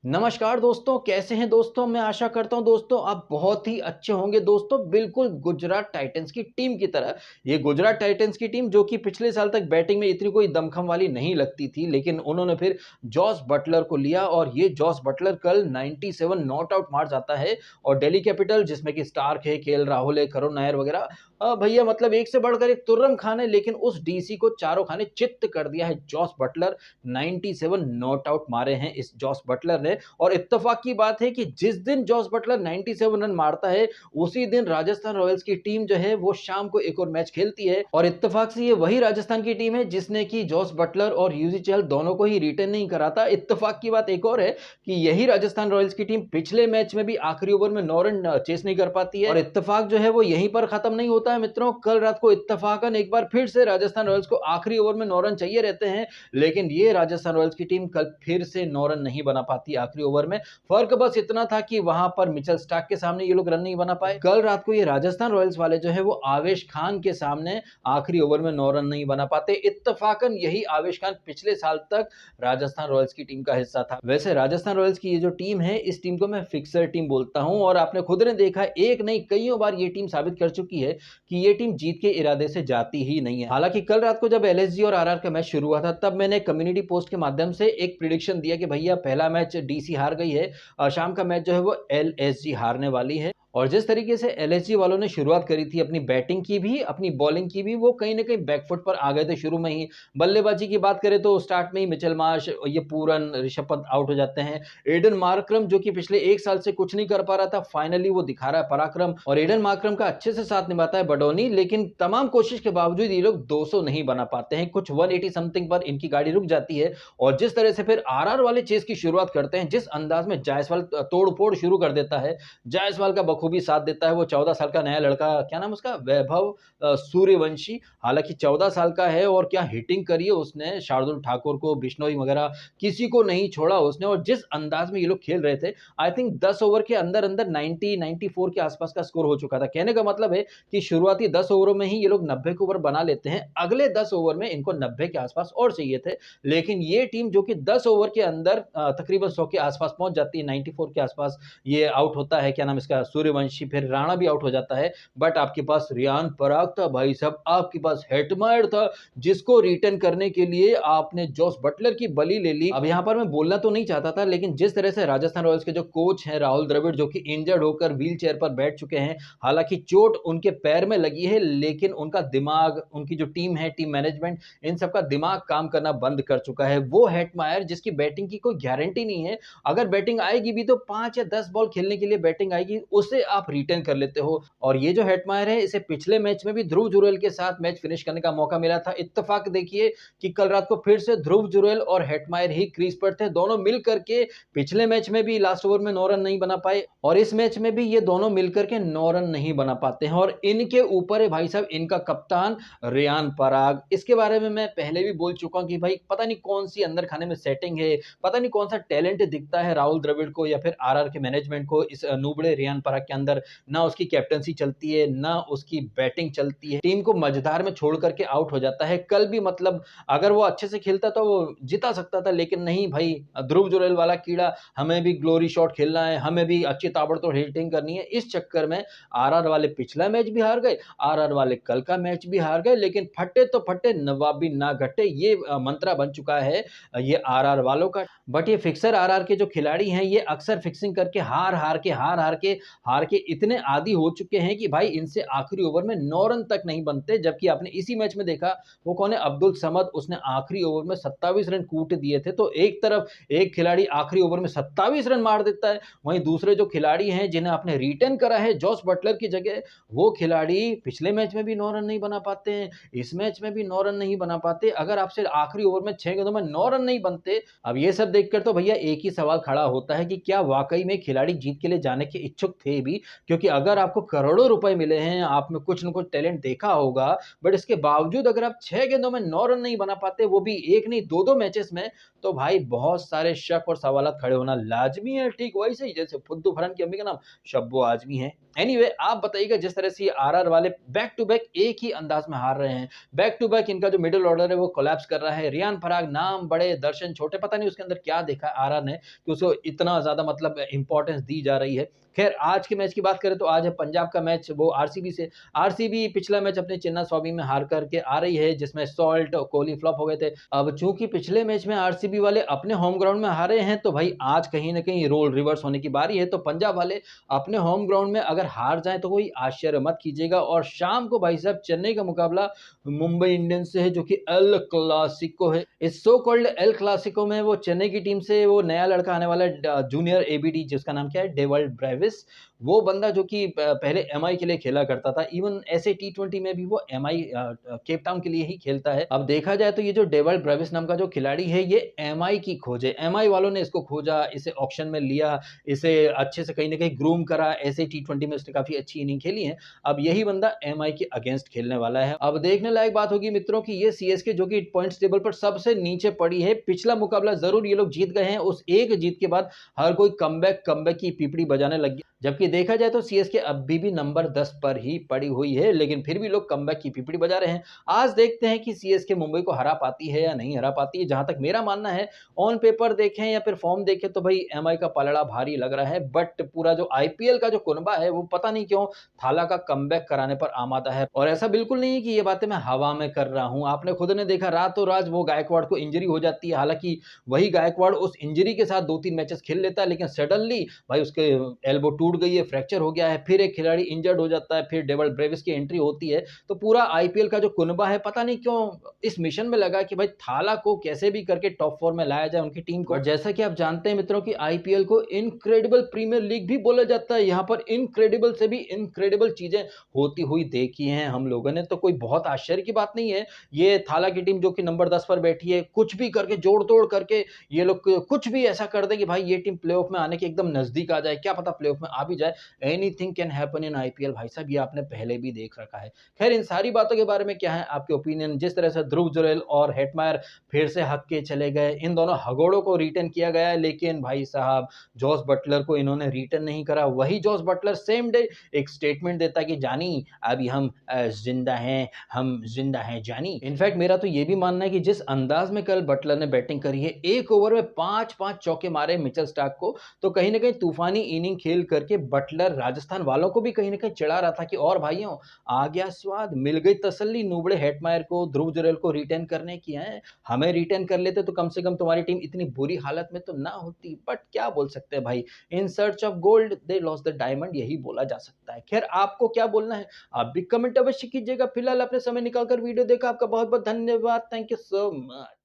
नमस्कार दोस्तों, कैसे हैं दोस्तों? मैं आशा करता हूं दोस्तों आप बहुत ही अच्छे होंगे दोस्तों, बिल्कुल गुजरात टाइटंस की टीम की तरह। ये गुजरात टाइटंस की टीम जो कि पिछले साल तक बैटिंग में इतनी कोई दमखम वाली नहीं लगती थी, लेकिन उन्होंने फिर जॉस बटलर को लिया और ये जॉस बटलर कल 97 नॉट आउट मार जाता है। और दिल्ली कैपिटल जिसमें कि स्टार्क है, केएल राहुल है, करुण नायर वगैरह, भैया मतलब एक से बढ़कर एक तुर्रम खान है, लेकिन उस डीसी को चारों खाने चित्त कर दिया है जॉस बटलर। 97 नॉट आउट मारे हैं इस जॉस बटलर ने। और इत्तेफाक की बात है कि जिस दिन जॉस बटलर 97 रन मारता है, उसी दिन राजस्थान रॉयल्स की टीम जो है वो शाम को एक और मैच खेलती है। और इत्तेफाक से ये वही राजस्थान की टीम है जिसने कि जॉस बटलर और यूजी चहल दोनों को ही रिटेन नहीं करा था। इत्तेफाक की बात एक और है कि यही राजस्थान रॉयल्स की टीम पिछले मैच में भी आखिरी ओवर में 9 रन चेस नहीं कर पाती है। और इत्तेफाक जो है वो यहीं पर खत्म नहीं होता है मित्रों। कल रात को इत्तेफाकन एक बार फिर से राजस्थान रॉयल्स को आखिरी ओवर में 9 रन चाहिए रहते हैं, लेकिन ये राजस्थान रॉयल्स की टीम कल फिर से 9 रन नहीं बना पाती आखिरी ओवर में। फर्क बस इतना था कि वहां पर मिचेल स्टार्क के सामने ये लोग रन नहीं बना पाए। कल रात को ये राजस्थान रॉयल्स वाले जो है वो आवेश खान के सामने आखिरी ओवर में 9 रन नहीं बना पाते। इत्तेफाकन यही आवेश खान पिछले साल तक राजस्थान रॉयल्स की टीम का हिस्सा था। वैसे राजस्थान रॉयल्स की ये जो टीम है, इस टीम को मैं फिक्सर टीम बोलता हूं। और आपने खुद ने देखा, एक नहीं कईयों बार ये टीम साबित कर चुकी है कि ये टीम जीत के इरादे से जाती ही नहीं है। हालांकि कल रात को जब एलएसजी और आरआर का मैच शुरू हुआ था, तब मैंने कम्युनिटी पोस्ट के माध्यम से एक प्रिडिक्शन दिया कि भैया पहला मैच डीसी हार गई है, शाम का मैच जो है वो एलएसजी हारने वाली है। और जिस तरीके से एलएसजी वालों ने शुरुआत करी थी अपनी बैटिंग की भी, अपनी बॉलिंग की भी, वो कहीं ना कहीं बैकफुट पर आ गए थे शुरू में ही। बल्लेबाजी की बात करें तो स्टार्ट में ही मिचेल मार्श, ये पूरन, ऋषभ पंत आउट हो जाते हैं। एडन मार्करम जो कि पिछले एक साल से कुछ नहीं कर पा रहा था, फाइनली वो दिखा रहा है पराक्रम। और एडन मार्करम का अच्छे से साथ निभाता है बडोनी, लेकिन तमाम कोशिश के बावजूद ये लोग 200 नहीं बना पाते हैं। कुछ 180 समथिंग पर इनकी गाड़ी रुक जाती है। और जिस तरह से फिर आरआर वाले चेस की शुरुआत करते हैं, जिस अंदाज में जायसवाल तोड़ फोड़ शुरू कर देता है, जायसवाल का बखूबी साथ देता है वो 14 साल का नया लड़का, क्या नाम उसका, वैभव सूर्यवंशी। हालांकि 14 साल का है और क्या हिटिंग करी है उसने, शार्दुल ठाकुर को, बिश्नोई वगैरह किसी को नहीं छोड़ा उसने। और जिस अंदाज में ये लोग खेल रहे थे, आई थिंक 10 ओवर के अंदर अंदर 94 के आसपास का स्कोर हो चुका था। कहने का मतलब है कि शुरुआती 10 ओवरों में ही ये लोग 90 के ओवर बना लेते हैं। अगले 10 ओवर में इनको 90 के आसपास और चाहिए थे, लेकिन ये टीम जो कि 10 ओवर के अंदर तकरीबन 100 के आसपास पहुंच जाती है, 94 के आसपास, ये आउट होता है, क्या नाम इसका, सूर्यवंशी, फिर राणा भी आउट हो जाता है। बट आपके पास रियान पराग था भाई साहब, आपके पास हेटमायर था, जिसको रिटर्न करने के लिए आपने जॉस बटलर की बलि ले ली। अब यहां पर मैं बोलना तो नहीं चाहता था, लेकिन जिस तरह से राजस्थान रॉयल्स के जो कोच हैं राहुल द्रविड़, जो कि इंजर्ड होकर व्हील चेयर पर बैठ चुके हैं, हालांकि चोट उनके पैर में लगी है, लेकिन उनका दिमाग, उनकी जो टीम है, टीम मैनेजमेंट, इन सबका दिमाग काम करना बंद कर चुका है। वो हेटमायर जिसकी बैटिंग की कोई गारंटी नहीं है, अगर बैटिंग आएगी भी तो 5 या 10 बॉल खेलने के लिए बैटिंग आएगी, उसे आप रिटर्न कर लेते हो। और ये जो हेटमायर है, इसे पिछले मैच में भी ध्रुव जुरैल के साथ मैच फिनिश करने का मौका मिला था। इत्तेफाक देखिए कि कल रात को फिर से ध्रुव जुरैल और हेटमायर ही क्रीज पर थे। दोनों मिल करके पिछले मैच में भी लास्ट ओवर में 9 रन नहीं बना पाए, और इस मैच में भी ये दोनों मिलकर के 9 रन नहीं बना पाते हैं। और इनके ऊपर है भाई साहब इनका कप्तान रियान पराग। इसके बारे में मैं पहले भी बोल चुका हूं कि भाई पता नहीं कौन सी अंदर खाने में सेटिंग है, पता नहीं कौन सा टैलेंट दिखता है राहुल द्रविड़ को या फिर आरआर के मैनेजमेंट को इस नूबड़े रियान पराग के अंदर। ना उसकी कैप्टनसी चलती है, ना उसकी बैटिंग चलती है, टीम को मझधार में छोड़ करके आउट हो जाता है। कल भी मतलब अगर वो अच्छे से खेलता तो वो जिता सकता था, लेकिन नहीं भाई, ध्रुव जुरैल वाला कीड़ा, हमें भी ग्लोरी शॉट खेलना है, हमें भी अच्छी ताबड़तोड़ हिटिंग करनी है, इस चक्कर में आरआर वाले पिछला मैच भी हार गए, आरआर वाले कल का मैच भी हार गए। लेकिन फटे तो फटे, नवाबी ना घटे, ये मंत्रा बन चुका है ये आरआर वालों का। बट ये फिक्सर आरआर के जो खिलाड़ी हैं, ये अक्सर फिक्सिंग करके हार के इतने आदी हो चुके हैं कि भाई इनसे आखिरी ओवर में 9 रन तक नहीं बनते। जबकि आपने इसी मैच में देखा, वो कौन है, अब्दुल समद, उसने आखिरी ओवर में 27 रन कूट दिए थे। तो एक तरफ एक खिलाड़ी आखिरी ओवर में 27 रन मार देता है, वहीं दूसरे जो खिलाड़ी हैं जिन्हें आपने रिटर्न करा है जॉस बटलर की जगह, वो खिलाड़ी पिछले मैच में भी 9 रन नहीं बना पाते हैं, इस मैच में भी 9 रन नहीं बना पाते। अगर आपसे आखिरी ओवर में 6 गेंदों में 9 रन नहीं बनते, अब ये सब देखकर तो भैया एक ही सवाल खड़ा होता है कि क्या वाकई में खिलाड़ी जीत के लिए जाने के इच्छुक थे भी, क्योंकि अगर आपको करोड़ों रुपए मिले हैं, आप में कुछ न कुछ टैलेंट देखा होगा, बट इसके बावजूद अगर आप 6 गेंदों में 9 रन नहीं बना पाते, वो भी 1 नहीं 2-2 मैचेस में, तो भाई बहुत सारे शक और सवालात खड़े होना लाज़मी है। ठीक वैसे ही जैसे फुद्दू फरहान की अम्मी का नाम शब्बो आज़मी है। एनीवे आप बताइएगा, जिस तरह से ये आरआर वाले बैक टू बैक एक ही अंदाज में हार रहे हैं, बैक टू बैक इनका जो मिडल ऑर्डर है वो कोलैप्स कर रहा है। रियान पराग नाम बड़े, दर्शन छोटे, पता नहीं उसके अंदर क्या देखा है आरआर ने कि उसको इतना ज़्यादा मतलब इम्पोर्टेंस दी जा रही है। खैर आज के मैच की बात करें तो आज है पंजाब का मैच, वो आरसीबी से। आरसीबी पिछला मैच अपने चिन्नास्वामी में हार करके आ रही है, जिसमें सॉल्ट और कोहली फ्लॉप हो गए थे। अब चूंकि पिछले मैच में आरसीबी वाले अपने होम ग्राउंड में हारे हैं, तो भाई आज कहीं ना कहीं रोल रिवर्स होने की बारी है। तो पंजाब वाले अपने होम ग्राउंड में अगर हार जाए तो कोई आश्चर्य मत कीजिएगा। और शाम को भाई साहब चेन्नई का मुकाबला मुंबई इंडियंस से है, जो कि एल क्लासिको है। इस सो कॉल्ड एल क्लासिको में वो चेन्नई की टीम से वो नया लड़का आने वाला है, जूनियर एबीडी, जिसका नाम क्या है, डेवल्ड ब्रेविस। वो बंदा जो कि पहले एमआई के लिए खेला करता था, इवन ऐसे टी20 में भी वो एमआई केप टाउन के लिए ही खेलता है। अब देखा जाए तो ये जो डेवल्ड ब्रेविस नाम का जो खिलाड़ी है, ये एमआई की खोज है। एमआई वालों ने इसको खोजा, इसे ऑक्शन में लिया, इसे अच्छे से कहीं ना कहीं ग्रूम करा। ऐसे टी20 में उसने काफी अच्छी इनिंग खेली है। अब यही बंदा एमआई के अगेंस्ट खेलने वाला है। अब देखने लायक बात होगी मित्रों की, ये सीएसके जो कि पॉइंट्स टेबल पर सबसे नीचे पड़ी है। पिछला मुकाबला जरूर ये लोग जीत गए हैं, उस एक जीत के बाद हर कोई कमबैक कमबैक की पीपड़ी बजाने लग गया। जबकि देखा जाए तो सीएसके अभी भी नंबर 10 पर ही पड़ी हुई है, लेकिन फिर भी लोग कमबैक की पीपड़ी बजा रहे हैं। आज देखते हैं कि सीएसके मुंबई को हरा पाती है या नहीं हरा पाती है। जहां तक मेरा मानना है, ऑन पेपर देखें या फिर फॉर्म देखें तो भाई एमआई का पलड़ा भारी लग रहा है, बट पूरा जो आईपीएल का जो कुनबा है वो पता नहीं क्यों थाला का कमबैक कराने पर आमादा है। और ऐसा बिल्कुल नहीं है कि ये बातें मैं हवा में कर रहा हूं। आपने खुद ने देखा, रातों रात वो गायकवाड़ को इंजरी हो जाती है। हालांकि वही गायकवाड़ उस इंजरी के साथ 2-3 मैचेस खेल लेता है, लेकिन सडनली भाई उसके एल्बो टूट गई है, फ्रैक्चर हो गया है, फिर एक खिलाड़ी इंजर्ड हो जाता है, फिर डेवल ब्रेविस की एंट्री होती है। तो पूरा आईपीएल का जो कुनबा है पता नहीं क्यों इस मिशन में लगा कि भाई थाला को कैसे भी करके टॉप 4 में लाया जाए उनकी टीम को। और जैसा कि आप जानते हैं मित्रों की आईपीएल को इनक्रेडिबल प्रीमियर लीग भी बोला जाता है। यहाँ पर इनक्रेडिबल से भी इनक्रेडिबल चीजें होती हुई देखी हैं हम लोगों ने, तो कोई बहुत आश्चर्य की बात नहीं है। ये थाला की टीम जो कि नंबर 10 पर बैठी है, कुछ भी करके जोड़ तोड़ करके ये लोग कुछ भी ऐसा कर दे कि भाई ये टीम प्लेऑफ में आने के एकदम नजदीक आ जाए, क्या पता प्लेऑफ में आ भी जाए। Anything can happen in IPL भाई साहब, ये आपने पहले भी देख रखा है। खैर इन सारी बातों के बारे में क्या है आपके ओपिनियन? जिस तरह से ध्रुव जुरैल और हेटमायर फिर से हक के चले गए, इन दोनों हगोड़ों को रिटर्न किया गया है, लेकिन भाई साहब जॉस बटलर को इन्होंने रिटर्न नहीं करा। वही जॉस बटलर सेम डे एक स्टेटमेंट देता है कि जानी अभी हम जिंदा हैं, हम जिंदा हैं जानी। इनफैक्ट मेरा तो ये भी मानना है कि जिस अंदाज में कल बटलर ने बैटिंग करी है, एक ओवर में 5-5 चौके मारे मिचेल स्टार्क को, तो कहीं ना कहीं तूफानी इनिंग खेल करके बटलर राजस्थान वालों को भी कहीं ना कहीं चिढ़ा रहा था कि और भाइयों आ गया स्वाद, मिल गई तसल्ली नूबड़े हेटमायर को, ध्रुव जुरैल को रिटर्न करने की है। हमें रिटर्न कर लेते तो कम से कम तुम्हारी टीम इतनी बुरी हालत में तो ना होती। बट क्या बोल सकते हैं भाई, in search of gold they lost the diamond, यही बोला जा सकता है। खैर आपको क्या बोलना है आप भी कमेंट अवश्य कीजिएगा। फिलहाल अपने समय निकालकर वीडियो देखा, आपका बहुत बहुत धन्यवाद। Thank you so much.